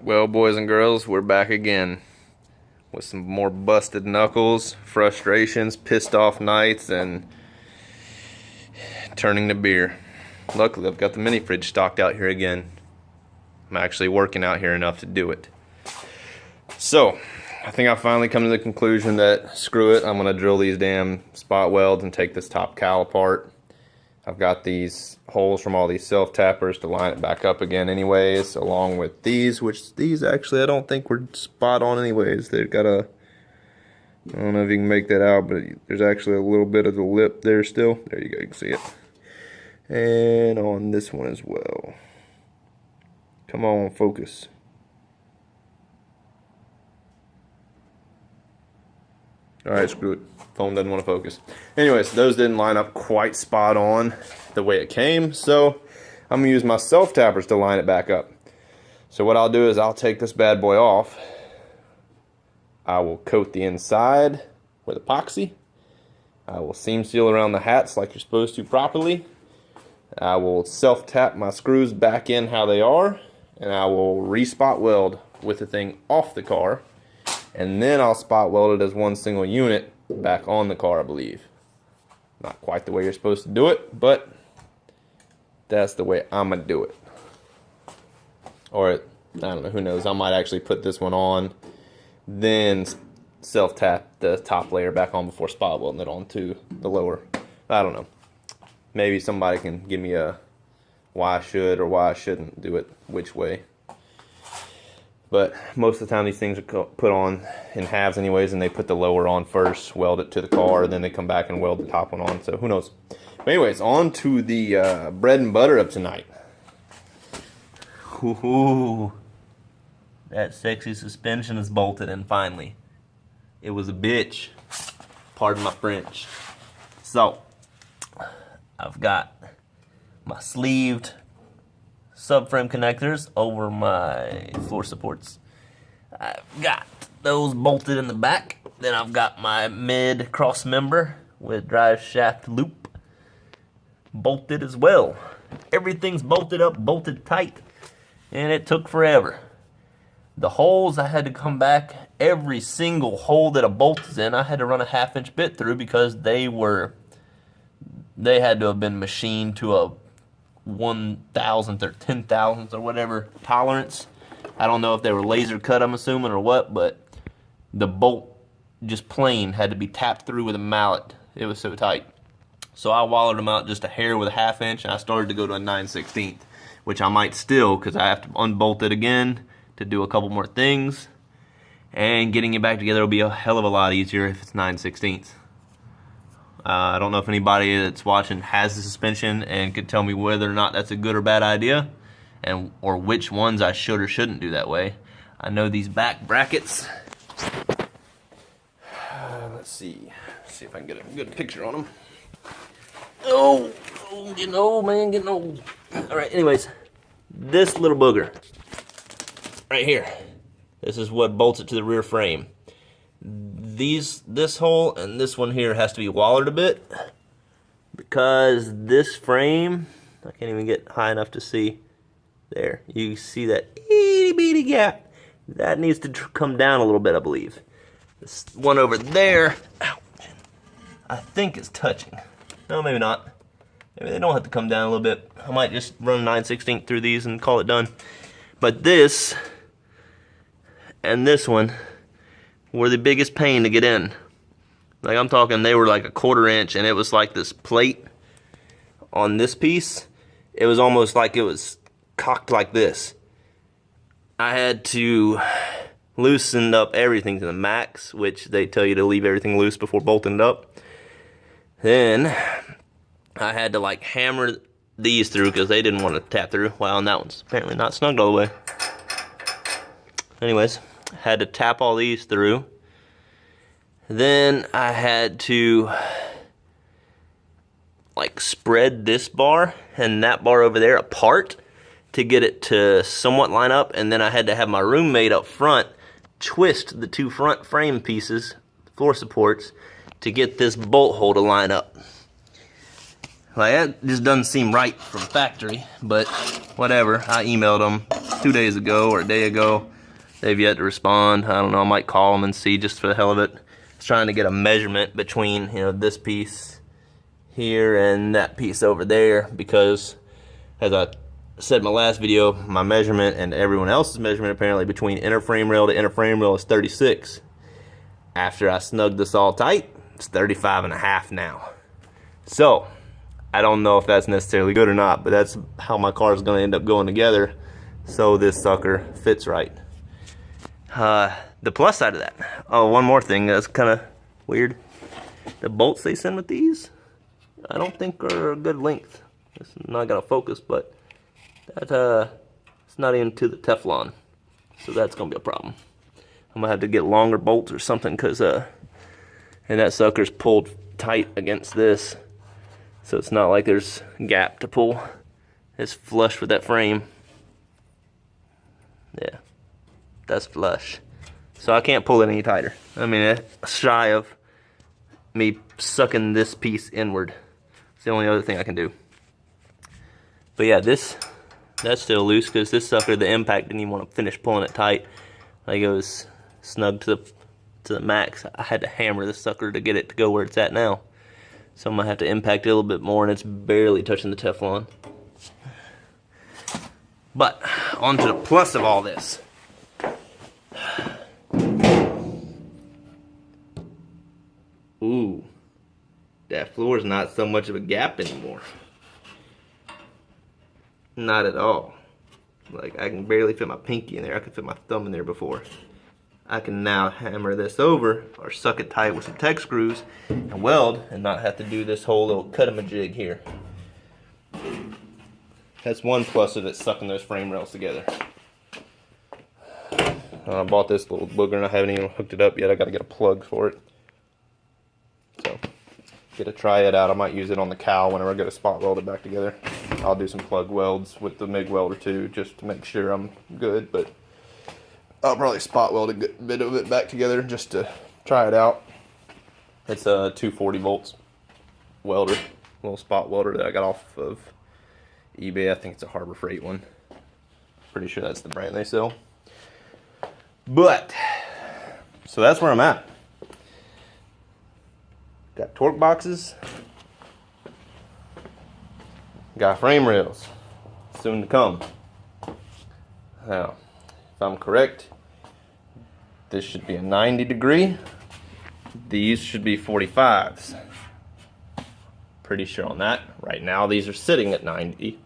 Well, boys and girls, we're back again with some more busted knuckles, frustrations, pissed off nights, and turning to beer. Luckily, I've got the mini fridge stocked out here again. I'm actually working out here enough to do it. So, I think I finally come to the conclusion that screw it, I'm going to drill these damn spot welds and take this top cowl apart. I've got these holes from all these self-tappers to line it back up again anyways, along with these, which these actually I don't think were spot on anyways. They've got a, I don't know if you can make that out, but there's actually a little bit of the lip there still. There you go, you can see it. And on this one as well. Come on, focus. Alright, screw it. Phone doesn't want to focus. Anyways, those didn't line up quite spot on the way it came, so I'm going to use my self-tappers to line it back up. So what I'll do is I'll take this bad boy off. I will coat the inside with epoxy. I will seam seal around the hats like you're supposed to properly. I will self-tap my screws back in how they are, and I will re-spot weld with the thing off the car. And then I'll spot weld it as one single unit back on the car, I believe. Not quite the way you're supposed to do it, but that's the way I'm going to do it. Or, I don't know, who knows. I might actually put this one on, then self-tap the top layer back on before spot welding it onto the lower. I don't know. Maybe somebody can give me a why I should or why I shouldn't do it, which way. But most of the time these things are put on in halves anyways, and they put the lower on first, weld it to the car, then they come back and weld the top one on, so who knows. But anyways, on to the bread and butter of tonight. Ooh, that sexy suspension is bolted in finally. It was a bitch. Pardon my French. So, I've got my sleeved subframe connectors over my floor supports. I've got those bolted in the back. Then I've got my mid cross member with drive shaft loop bolted as well. Everything's bolted up, bolted tight, and it took forever. The holes, I had to come back. Every single hole that a bolt is in, I had to run a 1/2-inch bit through because they had to have been machined to a 1,000th or 10,000th or whatever tolerance. I don't know if they were laser cut, I'm assuming, or what, but the bolt just plain had to be tapped through with a mallet. It was so tight. So I wallowed them out just a hair with a 1/2 inch, and I started to go to a 9/16, which I might still, because I have to unbolt it again to do a couple more things, and getting it back together will be a hell of a lot easier if it's 9/16. I don't know if anybody that's watching has the suspension and could tell me whether or not that's a good or bad idea, and or which ones I should or shouldn't do that way. I know these back brackets. Let's see if I can get a good picture on them. Oh, getting old, man, getting old. All right, anyways, this little booger right here. This is what bolts it to the rear frame. This hole and this one here has to be wallered a bit because this frame, I can't even get high enough to see. There, you see that itty bitty gap. That needs to come down a little bit, I believe. This one over there, ouch, I think it's touching. No, maybe not. Maybe they don't have to come down a little bit. I might just run 9/16 through these and call it done. But this and this one were the biggest pain to get in. Like, I'm talking, they were like a 1/4 inch, and it was like this plate on this piece. It was almost like it was cocked like this. I had to loosen up everything to the max, which they tell you to leave everything loose before bolting it up. Then I had to like hammer these through because they didn't want to tap through. Well, and that one's apparently not snugged all the way. Anyways, had to tap all these through. Then I had to like spread this bar and that bar over there apart to get it to somewhat line up, and then I had to have my roommate up front twist the two front frame pieces, floor supports, to get this bolt hole to line up. Like, that just doesn't seem right from factory, but whatever. I emailed them 2 days ago or a day ago. They've yet to respond. I don't know, I might call them and see just for the hell of it. I was trying to get a measurement between, you know, this piece here and that piece over there, because as I said in my last video, my measurement and everyone else's measurement apparently between inner frame rail to inner frame rail is 36. After I snugged this all tight, it's 35.5 now. So I don't know if that's necessarily good or not, but that's how my car is going to end up going together, so this sucker fits right. The plus side of that, oh, one more thing that's kind of weird. The bolts they send with these, I don't think are a good length. It's not going to focus, but that it's not into the Teflon, so that's going to be a problem. I'm going to have to get longer bolts or something, because and that sucker's pulled tight against this. So it's not like there's a gap to pull. It's flush with that frame. Yeah, that's flush. So I can't pull it any tighter. I mean, it's shy of me sucking this piece inward. It's the only other thing I can do. But yeah, that's still loose, because this sucker, the impact didn't even want to finish pulling it tight. Like, it was snug to the max. I had to hammer this sucker to get it to go where it's at now. So I'm going to have to impact it a little bit more, and it's barely touching the Teflon. But, on to the plus of all this. Ooh. That floor is not so much of a gap anymore. Not at all. Like, I can barely fit my pinky in there. I could fit my thumb in there before. I can now hammer this over or suck it tight with some tech screws and weld, and not have to do this whole little cut-em-a-jig here. That's one plus of it, sucking those frame rails together. I bought this little booger and I haven't even hooked it up yet. I got to get a plug for it. So, get to try it out. I might use it on the cowl whenever I go to spot weld it back together. I'll do some plug welds with the MIG welder too, just to make sure I'm good, but I'll probably spot weld a good bit of it back together just to try it out. It's a 240 volts welder, little spot welder that I got off of eBay. I think it's a Harbor Freight one. Pretty sure that's the brand they sell. But, so that's where I'm at. Got torque boxes. Got frame rails. Soon to come. Now, if I'm correct, this should be a 90 degree. These should be 45s. Pretty sure on that. Right now these are sitting at 90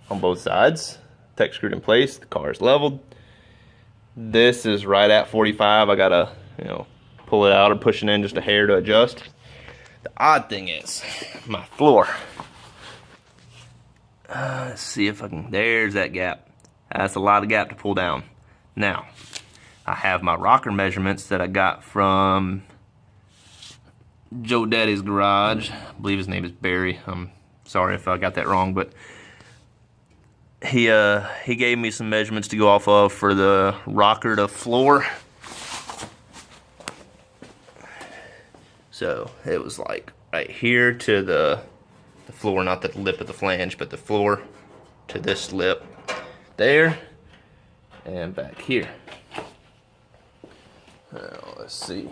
on both sides. Tech screwed in place, the car is leveled. This is right at 45. I gotta, pull it out or push it in just a hair to adjust. The odd thing is, my floor. Let's see if I can, there's that gap. That's a lot of gap to pull down. Now, I have my rocker measurements that I got from Joe Daddy's garage. I believe his name is Barry. I'm sorry if I got that wrong, but he gave me some measurements to go off of for the rocker to floor. So it was like right here to the floor, not the lip of the flange, but the floor to this lip there and back here. Now, let's see.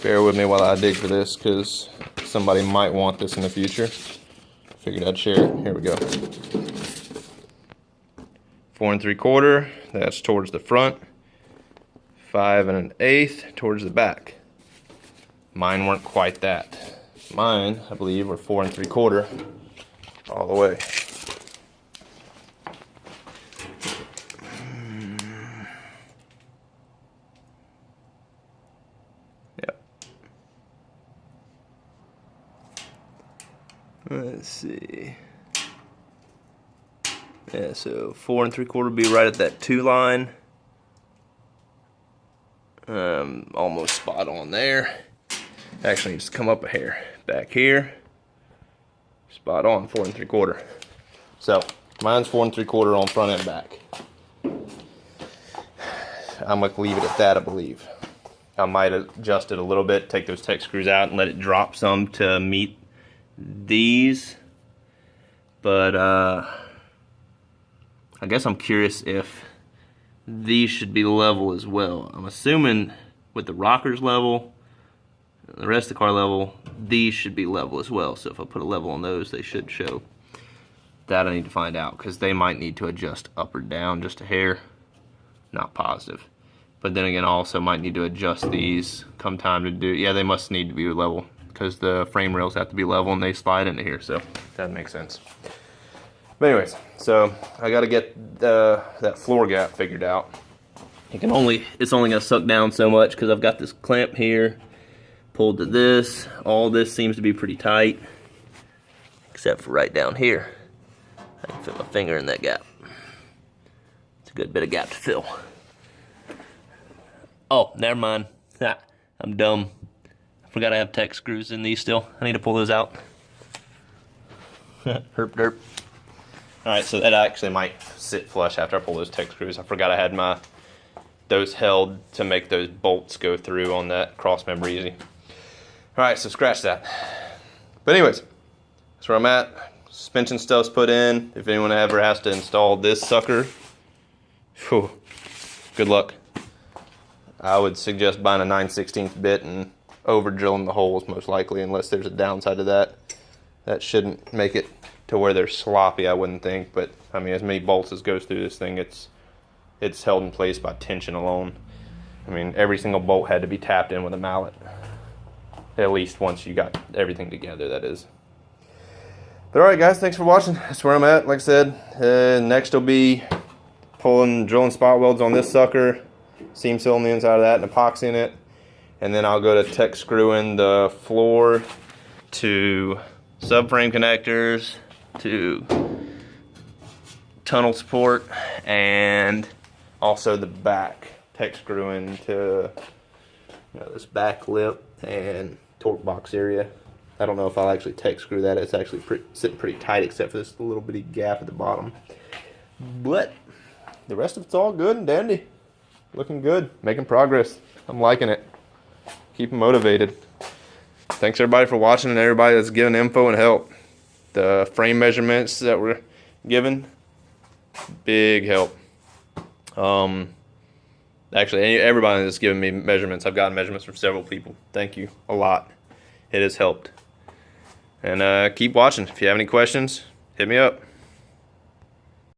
Bear with me while I dig for this, because somebody might want this in the future. Figured I'd share it. Here we go. 4 3/4, that's towards the front. 5 1/8 towards the back. Mine weren't quite that. Mine, I believe, were 4 3/4 all the way. Yep. Let's see. Yeah, so 4 3/4 would be right at that 2 line. Almost spot on there. Actually, just come up a hair. Back here. Spot on, 4 3/4. So, mine's 4 3/4 on front and back. I'm going to leave it at that, I believe. I might adjust it a little bit, take those Tek screws out and let it drop some to meet these. But I guess I'm curious if these should be level as well. I'm assuming with the rockers level, the rest of the car level, these should be level as well. So if I put a level on those, they should show. That I need to find out, because they might need to adjust up or down just a hair. Not positive. But then again, I also might need to adjust these come time to do. Yeah, they must need to be level, because the frame rails have to be level and they slide into here, so that makes sense. But anyways, so I got to get that floor gap figured out. It's only going to suck down so much because I've got this clamp here pulled to this. All this seems to be pretty tight, except for right down here. I can fit my finger in that gap. It's a good bit of gap to fill. Oh, never mind. I'm dumb. I forgot I have Tek screws in these still. I need to pull those out. Herp derp. Alright, so that actually might sit flush after I pull those Tek screws. I forgot I had those held to make those bolts go through on that cross member easy. Alright, so scratch that. But anyways, that's where I'm at. Suspension stuff's put in. If anyone ever has to install this sucker, whew, good luck. I would suggest buying a 9/16 bit and over drilling the holes most likely, unless there's a downside to that. That shouldn't make it to where they're sloppy, I wouldn't think, but I mean, as many bolts as goes through this thing, it's held in place by tension alone. I mean, every single bolt had to be tapped in with a mallet, at least once you got everything together, that is. But alright guys, thanks for watching. That's where I'm at. Like I said, next will be drilling spot welds on this sucker, seam sealing the inside of that and epoxying it, and then I'll go to Tek screwing the floor to subframe connectors, to tunnel support, and also the back, Tek screwing to this back lip and torque box area. I don't know if I'll actually Tek screw that. It's actually sitting pretty tight except for this little bitty gap at the bottom. But the rest of it's all good and dandy. Looking good, making progress. I'm liking it. Keeping motivated. Thanks everybody for watching and everybody that's giving info and help. The frame measurements that were given, big help. Actually, everybody that's given me measurements, I've gotten measurements from several people. Thank you a lot. It has helped. And keep watching. If you have any questions, hit me up.